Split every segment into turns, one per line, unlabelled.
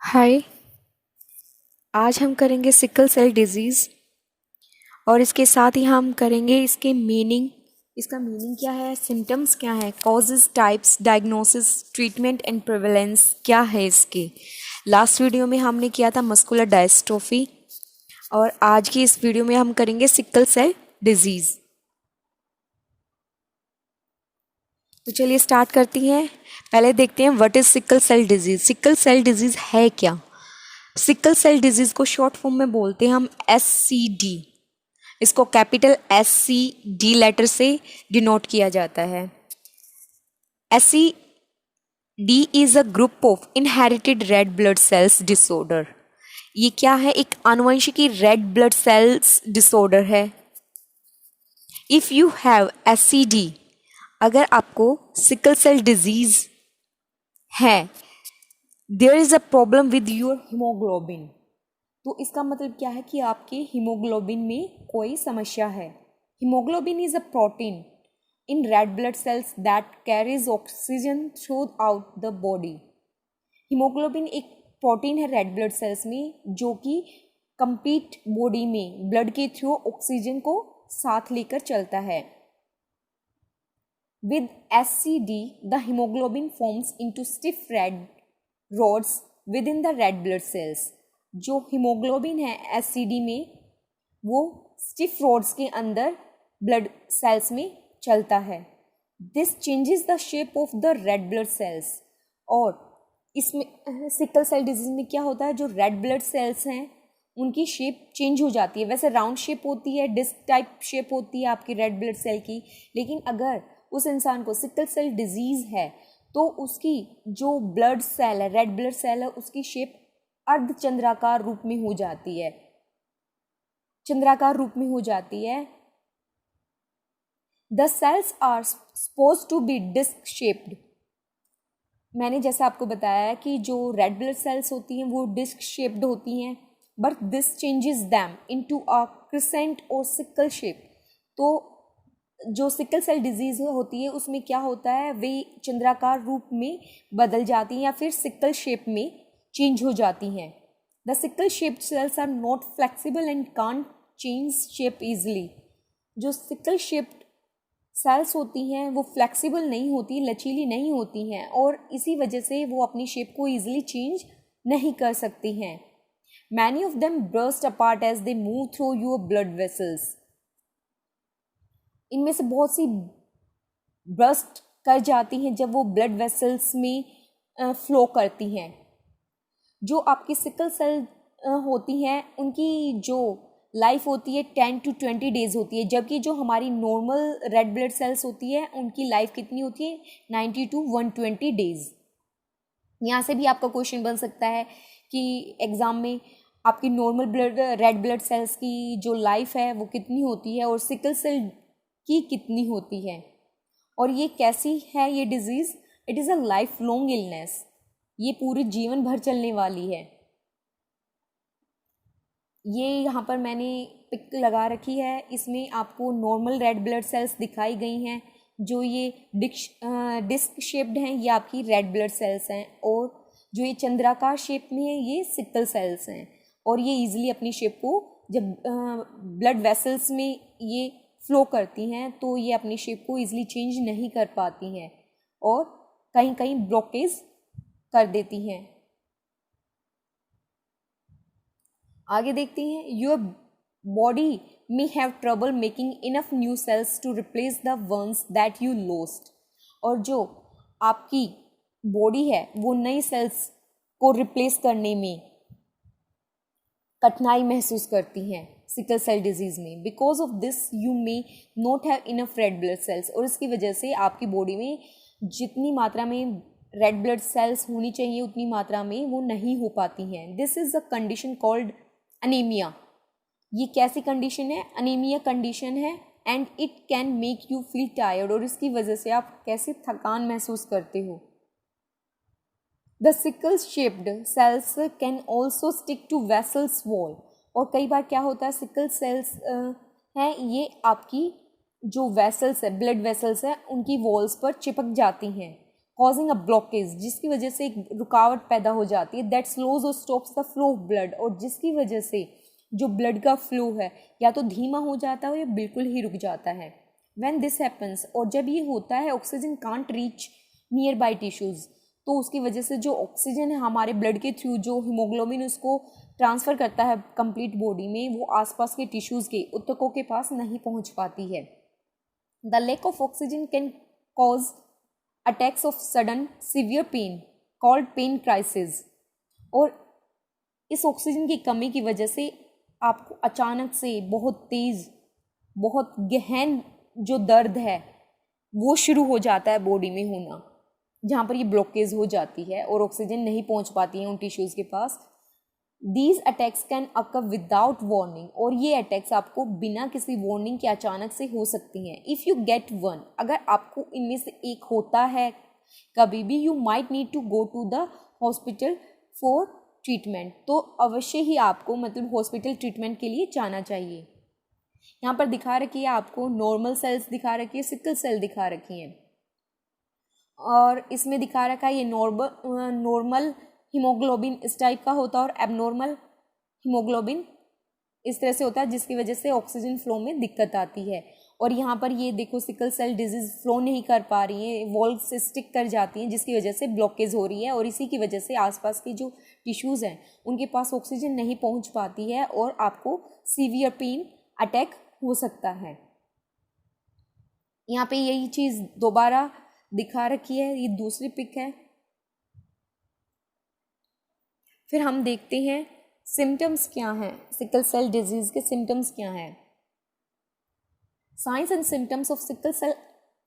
हाय। आज हम करेंगे सिकल सेल डिजीज़ और इसके साथ ही हम करेंगे इसके मीनिंग। इसका मीनिंग क्या है, सिम्टम्स क्या है, causes, types, diagnosis, treatment and prevalence क्या है इसके। लास्ट वीडियो में हमने किया था मस्कुलर डायस्ट्रोफी और आज की इस वीडियो में हम करेंगे सिकल सेल डिजीज़। तो चलिए स्टार्ट करती हैं। पहले देखते हैं what is sickle cell disease. Sickle cell disease है क्या। सिकल सेल डिजीज़ को शॉर्ट फॉर्म में बोलते हैं हम SCD। इसको कैपिटल SCD लेटर से डिनोट किया जाता है। SCD is a group of inherited red blood cells disorder. ये क्या है, एक आनुवंशिकी रेड ब्लड सेल्स डिसऑर्डर है। इफ यू हैव SCD, अगर आपको सिकल सेल डिजीज है, there is a problem with your haemoglobin. तो इसका मतलब क्या है कि आपके हीमोग्लोबिन में कोई समस्या है। Haemoglobin is a protein in red blood cells that carries oxygen throughout the body. Haemoglobin एक प्रोटीन है रेड ब्लड सेल्स में जो कि कंप्लीट बॉडी में ब्लड के थ्रू ऑक्सीजन को साथ लेकर चलता है। With SCD the haemoglobin forms into stiff red rods within the red blood cells. जो हीमोग्लोबिन है SCD में वो स्टिफ रोड्स के अंदर ब्लड सेल्स में चलता है। This changes the shape of the red blood sales. और इसमें सिकल सेल डिजीज में क्या होता है, जो रेड ब्लड सेल्स हैं उनकी शेप चेंज हो जाती है। वैसे राउंड शेप होती है, डिस्क टाइप शेप होती है आपकी रेड ब्लड सेल की, लेकिन अगर उस इंसान को सिकल सेल डिजीज है तो उसकी जो ब्लड सेल है, रेड ब्लड सेल है, उसकी शेप अर्धचंद्राकार रूप में हो जाती है, चंद्राकार रूप में हो जाती है। The cells are suppose to be disc shaped. मैंने जैसा आपको बताया कि जो रेड ब्लड सेल्स होती हैं वो डिस्क शेप्ड होती हैं, but this changes them into a crescent और सिकल शेप। तो जो सिकल सेल डिजीज होती है उसमें क्या होता है, वे चंद्राकार रूप में बदल जाती हैं या फिर सिकल शेप में चेंज हो जाती हैं। The sickle shaped cells are not flexible and can't change shape easily. जो सिकल शेप्ड सेल्स होती हैं वो फ्लेक्सिबल नहीं होती, लचीली नहीं होती हैं और इसी वजह से वो अपनी शेप को इजीली चेंज नहीं कर सकती हैं। Many of them burst apart as they move through your blood vessels. इनमें से बहुत सी बर्स्ट कर जाती हैं जब वो ब्लड वेसल्स में फ्लो करती हैं। जो आपकी सिकल सेल होती हैं उनकी जो लाइफ होती है 10 to 20 डेज होती है, जबकि जो हमारी नॉर्मल रेड ब्लड सेल्स होती है उनकी लाइफ कितनी होती है, 90 to 120 डेज। यहाँ से भी आपका क्वेश्चन बन सकता है कि एग्ज़ाम में आपकी normal blood red blood sales की जो लाइफ है वो कितनी होती है और सिकल सेल की कितनी होती है, और ये कैसी है ये disease. It is a life long illness, ये पूरे जीवन भर चलने वाली है। ये यहाँ पर मैंने पिक लगा रखी है, इसमें आपको नॉर्मल रेड ब्लड सेल्स दिखाई गई हैं। जो ये डिस्क शेप्ड हैं ये आपकी रेड ब्लड सेल्स हैं, और जो ये चंद्राकार शेप में है ये सिकल सेल्स हैं। और ये इजीली अपनी शेप को जब ब्लड वेसल्स में ये फ्लो करती हैं तो ये अपनी शेप को इजीली चेंज नहीं कर पाती हैं और कहीं कहीं ब्लॉकेज कर देती हैं। आगे देखते हैं, your body may have trouble making enough new cells to replace the ones that you lost. और जो आपकी बॉडी है वो नई सेल्स को रिप्लेस करने में कठिनाई महसूस करती हैं सिकल सेल डिजीज में। Because of this you may not have enough red blood sales, और इसकी वजह से आपकी बॉडी में जितनी मात्रा में रेड ब्लड सेल्स होनी चाहिए उतनी मात्रा में वो नहीं हो पाती हैं। This is a condition called anaemia. ये कैसी कंडीशन है, अनीमिया कंडीशन है, and it can make you feel tired, और इसकी वजह से आप कैसे थकान महसूस करते हो। The sickle shaped cells can also stick to vessels wall. और कई बार क्या होता है, सिकल सेल्स हैं ये आपकी जो वेसल्स है, ब्लड वेसल्स है, उनकी वॉल्स पर चिपक जाती हैं। कॉजिंग अ ब्लॉकेज, जिसकी वजह से एक रुकावट पैदा हो जाती है, दैट स्लोज और stops the flow of blood, और जिसकी वजह से जो ब्लड का फ्लो है या तो धीमा हो जाता है या बिल्कुल ही रुक जाता है। व्हेन दिस हैपन्स, और जब ये होता है, oxygen can't reach near by tissues, तो उसकी वजह से जो ऑक्सीजन है हमारे ब्लड के थ्रू जो हीमोग्लोबिन उसको ट्रांसफ़र करता है कंप्लीट बॉडी में, वो आसपास के टिश्यूज़ के ऊतकों के पास नहीं पहुंच पाती है। The lack of oxygen can cause attacks of sudden severe pain called pain crisis, और इस ऑक्सीजन की कमी की वजह से आपको अचानक से बहुत तेज़, बहुत गहन जो दर्द है वो शुरू हो जाता है बॉडी में होना, जहाँ पर ये ब्लॉकेज हो जाती है और ऑक्सीजन नहीं पहुँच पाती है उन टिश्यूज़ के पास। These attacks can occur without warning, और ये अटैक्स आपको बिना किसी वार्निंग के अचानक से हो सकती हैं। इफ़ यू गेट वन, अगर आपको इनमें से एक होता है कभी भी, you might need to go to the hospital for treatment, तो अवश्य ही आपको मतलब हॉस्पिटल ट्रीटमेंट के लिए जाना चाहिए। यहाँ पर दिखा रखी है आपको नॉर्मल सेल्स दिखा रखी है, सिकल सेल दिखा रखी हैं, और इसमें दिखा रखा है ये नॉर्मल हीमोग्लोबिन इस टाइप का होता है और एबनॉर्मल हीमोग्लोबिन इस तरह से होता है, जिसकी वजह से ऑक्सीजन फ्लो में दिक्कत आती है। और यहाँ पर ये देखो सिकल सेल डिजीज़ फ्लो नहीं कर पा रही है, वॉल्व से स्टिक कर जाती हैं, जिसकी वजह से ब्लॉकेज हो रही है, और इसी की वजह से आसपास की जो टिश्यूज़ हैं उनके पास ऑक्सीजन नहीं पहुँच पाती है और आपको सीवियर पेन अटैक हो सकता है। यहाँ पे यही चीज़ दोबारा दिखा रखी है, ये दूसरी पिक है। फिर हम देखते हैं सिम्टम्स क्या हैं, सिकल सेल डिजीज़ के सिम्टम्स क्या हैं। Signs and symptoms of sickle cell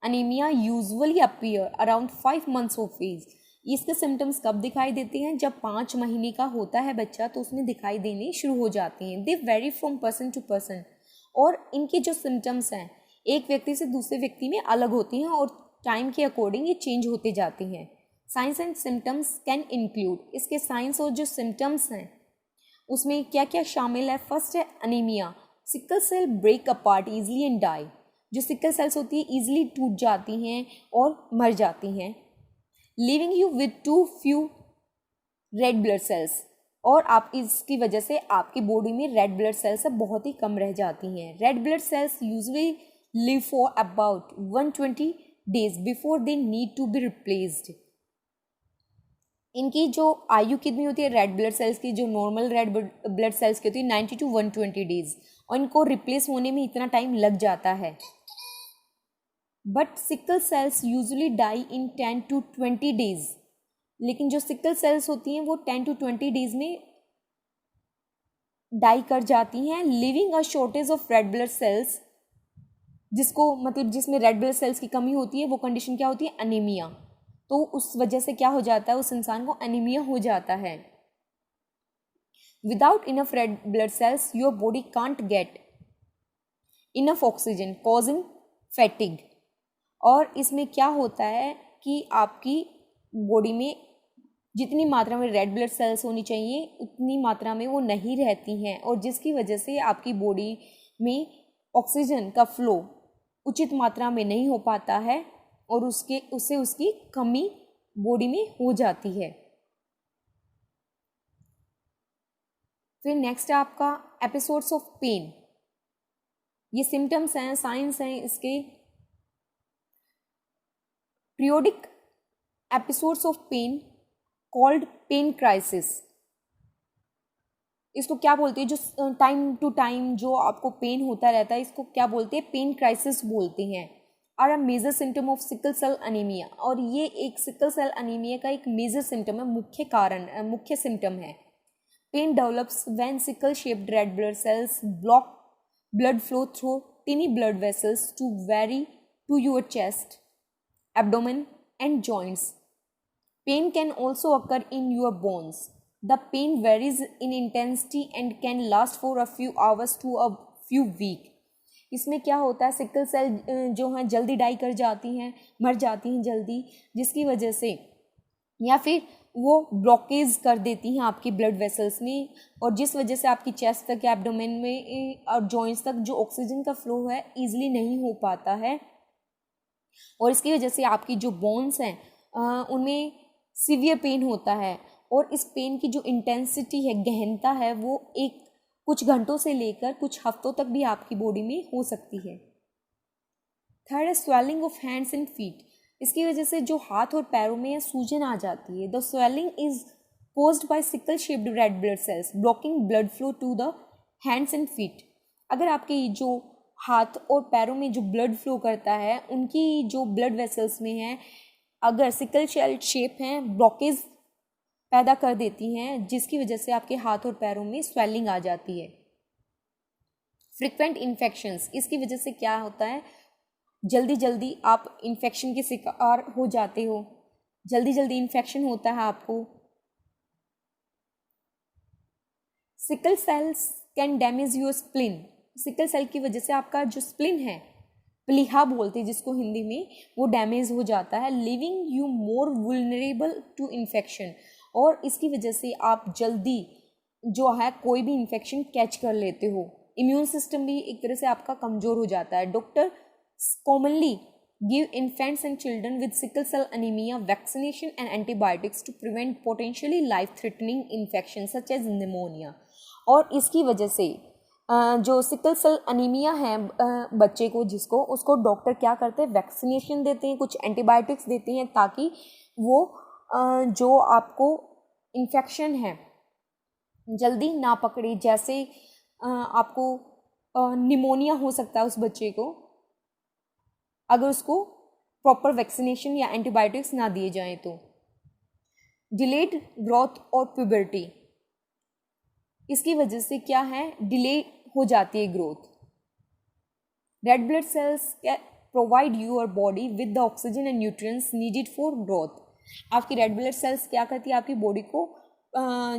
anaemia usually appear around 5 months of age. इसके सिम्टम्स कब दिखाई देते हैं? जब 5 महीने का होता है बच्चा तो उसमें दिखाई देने शुरू हो जाते हैं। They vary from person to person, और इनके जो सिम्टम्स हैं एक व्यक्ति से दूसरे व्यक्ति में अलग होती हैं और टाइम के अकॉर्डिंग ये चेंज होते जाती हैं। Signs and symptoms can include, इसके साइंस और जो सिम्टम्स हैं उसमें क्या क्या शामिल है। फर्स्ट है anaemia, sickle cell break apart easily and die, जो सिकल सेल्स होती है ईजिली टूट जाती हैं और मर जाती हैं। Living you with two few red blood sales, और आप इसकी वजह से आपकी बॉडी में रेड ब्लड सेल्स बहुत ही कम रह जाती हैं। Red blood cells usually live for about 120 days before they need to be replaced. इनकी जो आयु कितनी होती है रेड ब्लड सेल्स की, जो नॉर्मल रेड ब्लड सेल्स की होती है 90 to 120 days, और इनको रिप्लेस होने में इतना टाइम लग जाता है। But sickle cells usually die in 10 to 20 days, लेकिन जो सिकल सेल्स होती हैं वो 10 to 20 days में डाई कर जाती हैं। Living a shortage of red blood sales, जिसको मतलब जिसमें रेड ब्लड सेल्स की कमी होती है वो कंडीशन क्या होती है? अनीमिया। तो उस वजह से क्या हो जाता है, उस इंसान को अनीमिया हो जाता है। Without enough red blood sales your body can't get enough oxygen causing fatigue, और इसमें क्या होता है कि आपकी बॉडी में जितनी मात्रा में रेड ब्लड सेल्स होनी चाहिए उतनी मात्रा में वो नहीं रहती हैं, और जिसकी वजह से आपकी बॉडी में ऑक्सीजन का फ्लो उचित मात्रा में नहीं हो पाता है और उससे उसकी कमी बॉडी में हो जाती है। फिर नेक्स्ट है आपका एपिसोड्स ऑफ पेन। ये सिम्टम्स हैं, साइंस हैं इसके। Periodic episodes of pain called pain crisis, इसको क्या बोलते हैं? जो टाइम टू टाइम जो आपको पेन होता रहता है इसको क्या बोलते हैं? पेन क्राइसिस बोलते हैं। Are a major symptom of sickle cell anaemia, और ये एक सिकल सेल अनीमिया का एक मेजर सिम्टम है, मुख्य कारण, मुख्य सिम्टम है। Pain develops when sickle shaped red blood cells block blood flow through tiny blood vessels to your chest, abdomen and joints. Pain can also occur in your bones. The pain varies in intensity and can last for a few hours to a few weeks. इसमें क्या होता है, sickle cell जो हैं जल्दी die कर जाती हैं, मर जाती हैं जल्दी, जिसकी वजह से या फिर वो ब्लॉकेज कर देती हैं आपकी ब्लड वेसल्स में, और जिस वजह से आपकी चेस्ट तक, एब्डोमेन में और जॉइंट्स तक जो ऑक्सीजन का फ्लो है ईजिली नहीं हो पाता है, और इसकी वजह से आपकी जो बोन्स हैं उनमें सीवियर पेन होता है और इस पेन की जो इंटेंसिटी है, गहनता है, वो एक कुछ घंटों से लेकर कुछ हफ्तों तक भी आपकी बॉडी में हो सकती है। थर्ड है swelling of hands and feet. इसकी वजह से जो हाथ और पैरों में सूजन आ जाती है। The swelling is caused by sickle shaped red blood cells blocking blood flow to the hands and feet। अगर आपके जो हाथ और पैरों में जो ब्लड फ्लो करता है, उनकी जो ब्लड वेसल्स में है, अगर सिकल सेल शेप हैं, ब्लॉकेज पैदा कर देती हैं, जिसकी वजह से आपके हाथ और पैरों में स्वेलिंग आ जाती है। फ्रिक्वेंट इन्फेक्शंस, इसकी वजह से क्या होता है, जल्दी जल्दी आप इन्फेक्शन के शिकार हो जाते हो, जल्दी जल्दी इन्फेक्शन होता है आपको। Sickle cells can damage your spleen. Sickle cell की वजह से आपका जो स्प्लिन है, प्लीहा बोलते हैं जिसको हिंदी में, वो डैमेज हो जाता है, leaving you more vulnerable to infection. और इसकी वजह से आप जल्दी जो है कोई भी इन्फेक्शन कैच कर लेते हो। इम्यून सिस्टम भी एक तरह से आपका कमज़ोर हो जाता है। Doctor commonly give infants and children with sickle cell anemia vaccination and antibiotics to prevent potentially life-threatening infections such as pneumonia। और इसकी वजह से जो सिकल सेल अनीमिया है बच्चे को, जिसको, उसको डॉक्टर क्या करते हैं, वैक्सीनेशन देते हैं, कुछ एंटीबायोटिक्स देते हैं, ताकि वो जो आपको इन्फेक्शन है जल्दी ना पकड़े। जैसे आपको निमोनिया हो सकता है उस बच्चे को, अगर उसको प्रॉपर वैक्सीनेशन या एंटीबायोटिक्स ना दिए जाएं तो। डिलेड ग्रोथ और प्यूबर्टी, इसकी वजह से क्या है, डिले हो जाती है growth. Red blood cells provide your body with the oxygen and nutrients needed for growth. आपकी रेड ब्लड सेल्स क्या करती है, आपकी बॉडी को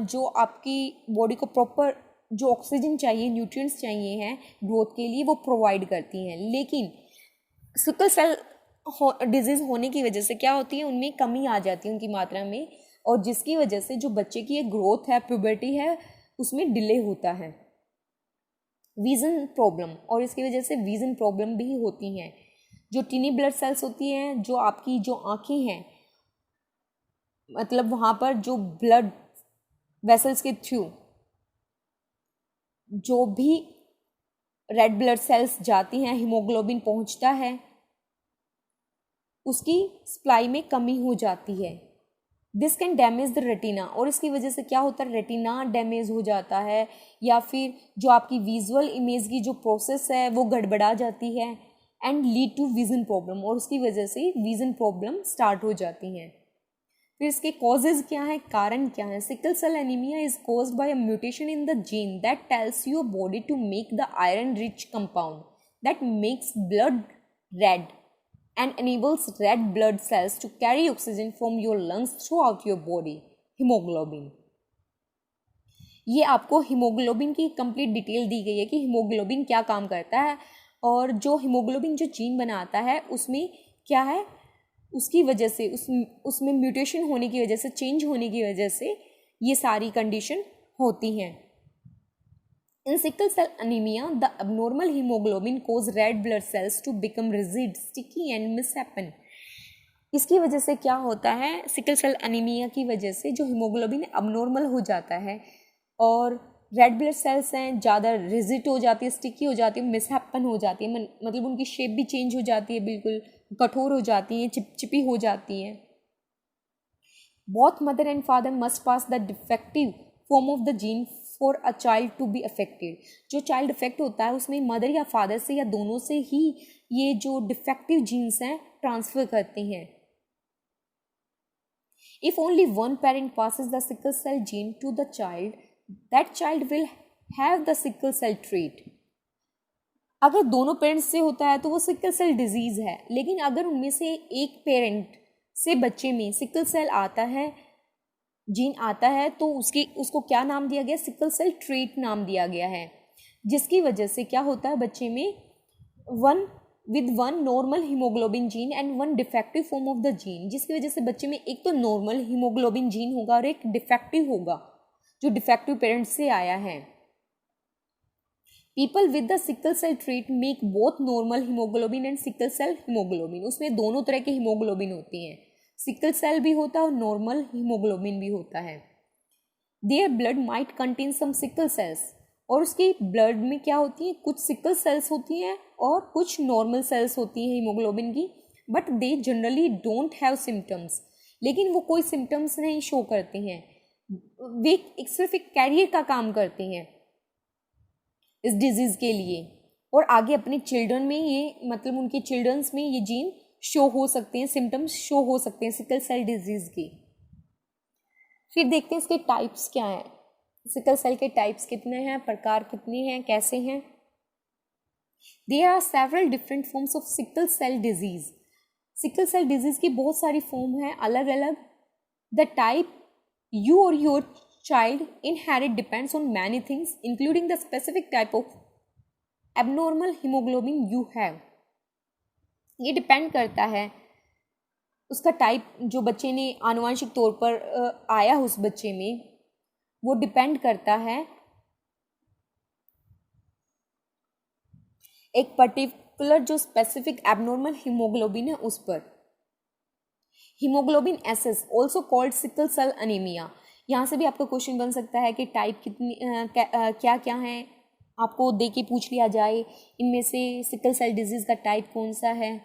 जो आपकी बॉडी को प्रॉपर जो ऑक्सीजन चाहिए, न्यूट्रिएंट्स चाहिए हैं ग्रोथ के लिए, वो प्रोवाइड करती हैं। लेकिन सिकल सेल डिजीज़ होने की वजह से क्या होती है, उनमें कमी आ जाती है उनकी मात्रा में, और जिसकी वजह से जो बच्चे की एक ग्रोथ है, प्यूबर्टी है, उसमें डिले होता है। विजन प्रॉब्लम, और इसकी वजह से विजन प्रॉब्लम भी होती हैं। जो टीनी ब्लड सेल्स होती हैं, जो आपकी जो आँखें हैं, मतलब वहाँ पर जो ब्लड वेसल्स के थ्रू जो भी रेड ब्लड सेल्स जाती हैं, हीमोग्लोबिन पहुंचता है, उसकी सप्लाई में कमी हो जाती है। This can damage the retina, और इसकी वजह से क्या होता है, रेटिना डैमेज हो जाता है, या फिर जो आपकी विजुअल इमेज की जो प्रोसेस है वो गड़बड़ा जाती है, and lead to vision problem, और उसकी वजह से विजन प्रॉब्लम स्टार्ट हो जाती हैं। फिर इसके कॉजेज क्या है, कारण क्या है। Sickle cell anaemia is caused by a mutation in the gene that tells your body to make the iron rich compound that makes blood red and enables red blood cells to carry oxygen from your lungs throughout your body। Haemoglobin, ये आपको haemoglobin की complete detail दी गई है कि haemoglobin क्या काम करता है, और जो हीमोग्लोबिन जो जीन बनाता है उसमें क्या है, उसकी वजह से उसमें म्यूटेशन होने की वजह से, चेंज होने की वजह से ये सारी कंडीशन होती हैं। In sickle cell anemia, the abnormal hemoglobin cause red blood cells to become rigid, sticky and misshapen। इसकी वजह से क्या होता है, सिकल सेल अनीमिया की वजह से जो हीमोग्लोबिन अबनॉर्मल हो जाता है, और रेड ब्लड सेल्स हैं ज़्यादा रिजिड हो जाती है, स्टिकी हो जाती है, मिसहैपन हो जाती है, मतलब उनकी शेप भी चेंज हो जाती है, बिल्कुल कठोर हो जाती हैं, चिपचिपी हो जाती हैं। Both mother and father must pass the defective form of the gene for a child to be affected. जो चाइल्ड अफेक्ट होता है उसमें मदर या फादर से या दोनों से ही ये जो डिफेक्टिव जीन्स हैं ट्रांसफर करते हैं। If only one parent passes the sickle cell gene to the child, that child will have the sickle cell trait. अगर दोनों पेरेंट्स से होता है तो वो सिकल सेल डिजीज है, लेकिन अगर उनमें से एक पेरेंट से बच्चे में सिकल सेल आता है, जीन आता है, तो उसको क्या नाम दिया गया, सिकल सेल ट्रेट नाम दिया गया है। जिसकी वजह से क्या होता है, बच्चे में one normal haemoglobin gene and one defective form of the gene, जिसकी वजह से बच्चे में एक तो नॉर्मल हीमोग्लोबिन जीन होगा और एक डिफेक्टिव होगा जो डिफेक्टिव पेरेंट्स से आया है। People with the sickle cell trait make both normal haemoglobin and sickle cell haemoglobin. उसमें दोनों तरह के हीमोग्लोबिन होती हैं, सिकल सेल भी होता है और नॉर्मल हीमोग्लोबिन भी होता है। Their blood might contain some sickle cells, और उसकी ब्लड में क्या होती है, कुछ सिकल सेल्स होती हैं और कुछ नॉर्मल सेल्स होती हैं हीमोग्लोबिन की, but they generally don't have symptoms, लेकिन वो कोई सिम्टम्स नहीं शो करते हैं, वे सिर्फ एक कैरियर का काम करते हैं इस डिजीज़ के लिए, और आगे अपने चिल्ड्रन में ये मतलब उनके चिल्ड्रंस में ये जीन शो हो सकते हैं, सिम्टम्स शो हो सकते हैं सिकल सेल डिजीज़ के। फिर देखते हैं इसके टाइप्स क्या हैं, सिकल सेल के टाइप्स कितने हैं, प्रकार कितने हैं, कैसे हैं। There are several different forms of sickle cell disease. Sickle cell disease की बहुत सारी फॉर्म हैं अलग अलग। The type you or your child inherit depends on many things including the specific type of abnormal hemoglobin you have। ये depend करता है उसका टाइप, जो बच्चे ने आनुवंशिक तौर पर आया उस बच्चे में, वो डिपेंड करता है एक पर्टिकुलर जो स्पेसिफिक एबनॉर्मल हीमोग्लोबिन है उस पर। Haemoglobin SS also called sickle cell anaemia. यहाँ से भी आपका क्वेश्चन बन सकता है कि टाइप कितनी क्या क्या हैं, आपको दे के पूछ लिया जाए इनमें से सिकल सेल डिजीज़ का टाइप कौन सा है,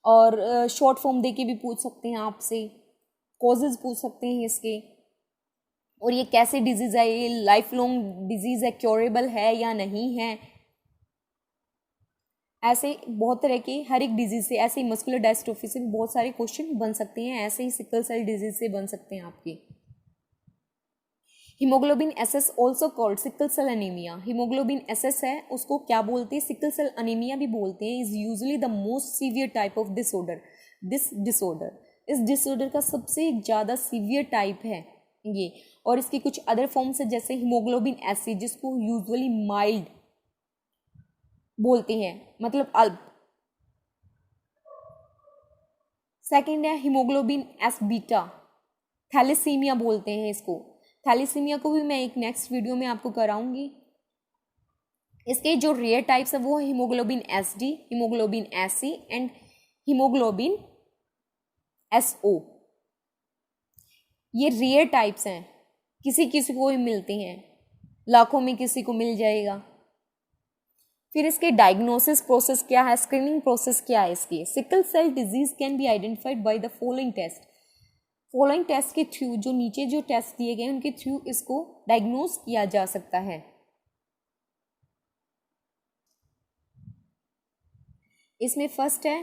और शॉर्ट फॉर्म दे के भी पूछ सकते हैं आपसे, कॉजेज़ पूछ सकते हैं इसके, और ये कैसे डिजीज़ है, ये लाइफ लॉन्ग डिजीज़ है, क्योरेबल है या नहीं है। ऐसे बहुत तरह के हर एक डिजीज़ से, ऐसे ही मस्कुलर डायस्ट्रोफी से भी बहुत सारे क्वेश्चन बन सकते हैं, ऐसे ही सिकल सेल डिजीज़ से बन सकते हैं आपके। Haemoglobin SS also called sickle cell anaemia. Haemoglobin SS है, उसको क्या बोलते हैं, सिकल सेल अनीमिया भी बोलते हैं। Is usually the most severe type of disorder. इस डिसऑर्डर का सबसे ज़्यादा सीवियर टाइप है ये, और इसकी कुछ अदर फॉर्म्स है जैसे हीमोग्लोबिन एस, जिसको यूजुअली माइल्ड बोलते हैं, मतलब अल्प। सेकेंड है हीमोग्लोबिन एस बीटा, थैलेसीमिया बोलते हैं इसको। थैलेसीमिया को भी मैं एक नेक्स्ट वीडियो में आपको कराऊंगी। इसके जो रेयर टाइप्स है वो है haemoglobin S D, haemoglobin S C and haemoglobin S O. ये रेयर टाइप्स हैं, किसी किसी को ही मिलते हैं, लाखों में किसी को मिल जाएगा। फिर इसके डायग्नोसिस प्रोसेस क्या है, स्क्रीनिंग प्रोसेस क्या है इसकी। Sickle cell disease can be identified by the following test. Following test के थ्रू, जो नीचे जो टेस्ट दिए गए उनके थ्रू इसको डायग्नोज किया जा सकता है। इसमें फर्स्ट है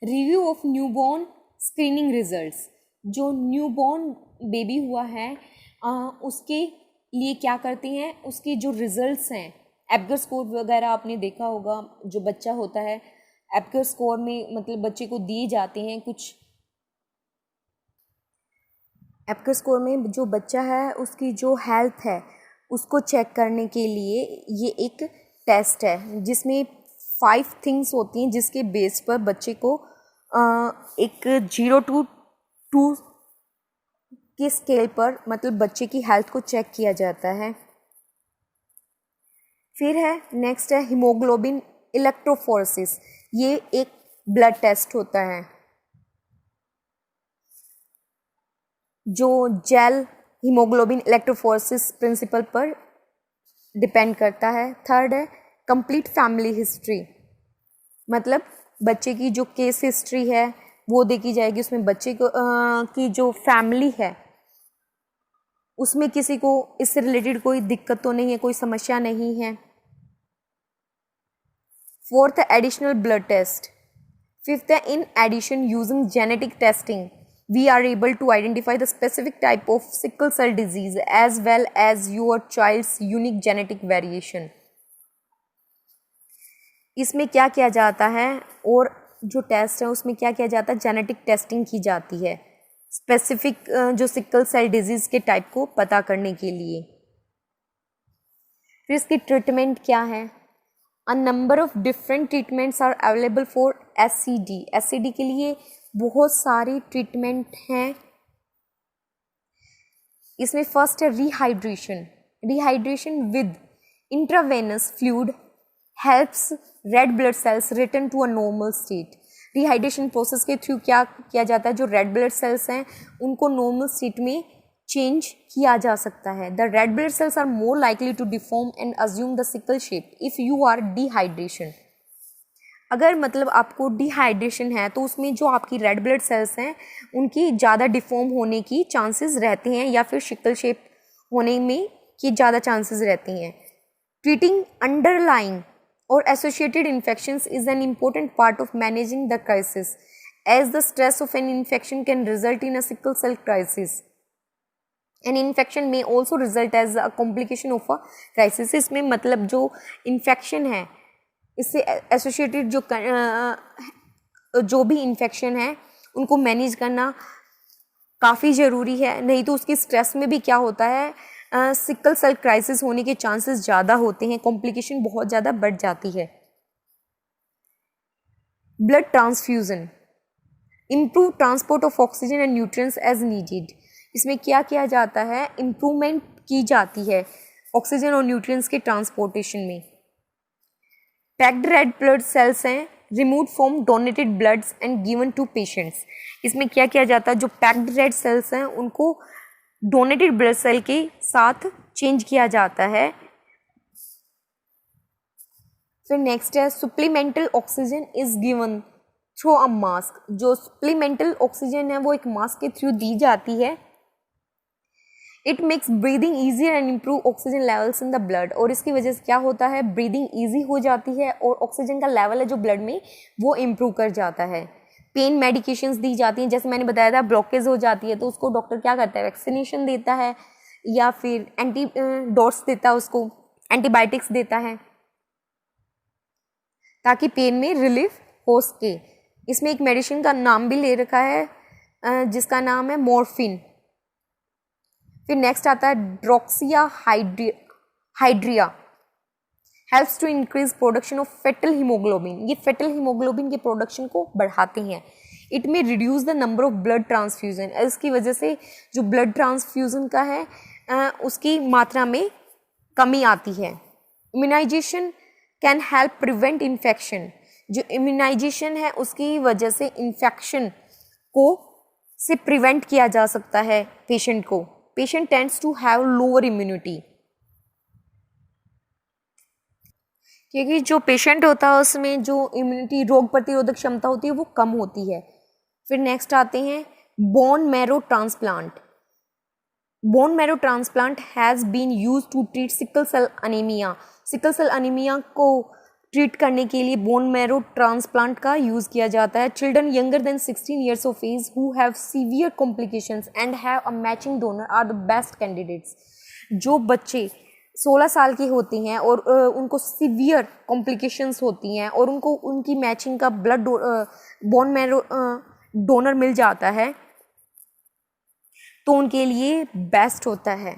review of newborn screening results. जो न्यूबॉर्न बेबी हुआ है उसके लिए क्या करते हैं, उसके जो रिजल्ट्स हैं, एब्गर स्कोर वगैरह आपने देखा होगा, जो बच्चा होता है एब्गर स्कोर में मतलब बच्चे को दिए जाते हैं कुछ, एब्गर स्कोर में जो बच्चा है उसकी जो हेल्थ है उसको चेक करने के लिए ये एक टेस्ट है जिसमें 5 थिंग्स होती हैं जिसके बेस पर बच्चे को एक 0 to 2 के स्केल पर मतलब बच्चे की हेल्थ को चेक किया जाता है। फिर है नेक्स्ट है हीमोग्लोबिन इलेक्ट्रोफोरेसिस। ये एक ब्लड टेस्ट होता है जो जेल हीमोग्लोबिन इलेक्ट्रोफोरेसिस प्रिंसिपल पर डिपेंड करता है। थर्ड है कंप्लीट फैमिली हिस्ट्री, मतलब बच्चे की जो केस हिस्ट्री है वो देखी जाएगी, उसमें बच्चे को की जो फैमिली है उसमें किसी को इससे रिलेटेड कोई दिक्कत तो नहीं है, कोई समस्या नहीं है। फोर्थ है एडिशनल ब्लड टेस्ट। फिफ्थ है in addition using genetic testing we are able to identify the specific type of sickle cell disease as well as your child's unique genetic variation। इसमें क्या किया जाता है और जो टेस्ट है उसमें क्या किया जाता है, जेनेटिक टेस्टिंग की जाती है स्पेसिफिक जो सिकल सेल डिजीज़ के टाइप को पता करने के लिए। फिर इसकी ट्रीटमेंट क्या है, a number of different treatments are available for SCD. SCD के लिए बहुत सारी ट्रीटमेंट हैं। इसमें फर्स्ट है rehydration. Rehydration with intravenous fluid helps red blood cells return to a normal state. Dehydration process के थ्रू क्या किया जाता है, जो रेड ब्लड सेल्स हैं उनको नॉर्मल स्टेट में चेंज किया जा सकता है. The red blood cells are more likely to deform and assume the sickle shape if you are dehydration. अगर मतलब आपको डिहाइड्रेशन है तो उसमें जो आपकी रेड ब्लड सेल्स हैं उनकी ज़्यादा डिफॉर्म होने की चांसेस रहते हैं या फिर सिकल शेप होने में की ज़्यादा चांसेस रहती हैं. Treating underlying or associated infections is an important part of managing the crisis, as the stress of an infection can result in a sickle cell crisis. An infection may also result as a complication of a crisis. इसमें मतलब जो infection है इससे associated जो भी infection है उनको manage करना काफ़ी ज़रूरी है, नहीं तो उसकी स्ट्रेस में भी क्या होता है, सिकल सेल क्राइसिस होने के चांसेस ज़्यादा होते हैं, कॉम्प्लिकेशन बहुत ज़्यादा बढ़ जाती है. Blood transfusion, improve transport of oxygen and nutrients as needed. इसमें क्या किया जाता है, इम्प्रूवमेंट की जाती है ऑक्सीजन और न्यूट्रिएंट्स के ट्रांसपोर्टेशन में. पैक्ड रेड ब्लड सेल्स हैं remove from donated bloods and given to patients. इसमें क्या किया जाता है, जो पैक्ड रेड सेल्स हैं उनको डोनेटेड ब्लड सेल के साथ चेंज किया जाता है. फिर नेक्स्ट है supplemental oxygen is given through a mask. जो सुप्लीमेंटल ऑक्सीजन है वो एक मास्क के थ्रू दी जाती है. It makes breathing easier and improve oxygen levels in the blood. और इसकी वजह से क्या होता है, ब्रीदिंग ईजी हो जाती है और ऑक्सीजन का लेवल है जो ब्लड में वो इम्प्रूव कर जाता है. पेन मेडिकेशंस दी जाती हैं, जैसे मैंने बताया था ब्लॉकेज हो जाती है तो उसको डॉक्टर क्या करता है, वैक्सीनेशन देता है या फिर एंटी डोट्स देता है, उसको एंटीबायोटिक्स देता है ताकि पेन में रिलीफ हो सके. इसमें एक मेडिसिन का नाम भी ले रखा है जिसका नाम है मॉर्फिन. फिर नेक्स्ट आता है Droxia Hydrea helps to increase production of fetal haemoglobin. ये फेटल हीमोग्लोबिन के प्रोडक्शन को बढ़ाते हैं. इट में reduce the number of blood transfusion. इसकी वजह से जो ब्लड ट्रांसफ्यूजन का है उसकी मात्रा में कमी आती है. Immunisation can help prevent infection. जो इम्यूनाइजेशन है उसकी वजह से इन्फेक्शन को से प्रिवेंट किया जा सकता है पेशेंट को. Patient tends to have lower immunity, क्योंकि जो पेशेंट होता है उसमें जो इम्यूनिटी रोग प्रतिरोधक क्षमता होती है वो कम होती है. फिर नेक्स्ट आते हैं bone marrow transplant. Bone marrow transplant has been use to treat sickle cell anaemia. Sickle cell anaemia को ट्रीट करने के लिए बोन मैरो ट्रांसप्लांट का यूज़ किया जाता है. Children younger than 16 years of age who have severe complications and have a matching donor are the best candidates. जो बच्चे 16 साल की होती हैं और उनको सीवियर कॉम्प्लिकेशंस होती हैं और उनको उनकी मैचिंग का ब्लड बोन मैरो डोनर मिल जाता है तो उनके लिए बेस्ट होता है.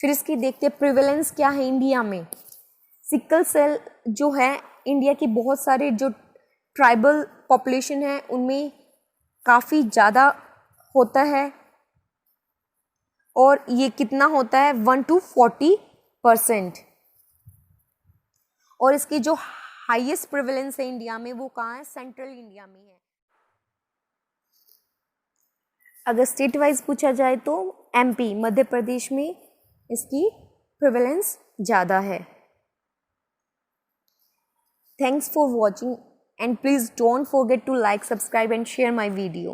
फिर इसकी देखते हैं प्रिवेलेंस क्या है इंडिया में. सिकल सेल जो है इंडिया की बहुत सारे जो ट्राइबल पॉपुलेशन है उनमें काफ़ी ज़्यादा होता है और ये कितना होता है 1 to 40%. और इसकी जो हाईएस्ट प्रिवेलेंस है इंडिया में वो कहाँ है, सेंट्रल इंडिया में है. अगर स्टेट वाइज पूछा जाए तो एमपी मध्य प्रदेश में इसकी प्रिवेलेंस ज़्यादा है. Thanks for watching and please don't forget to like, subscribe and share my video.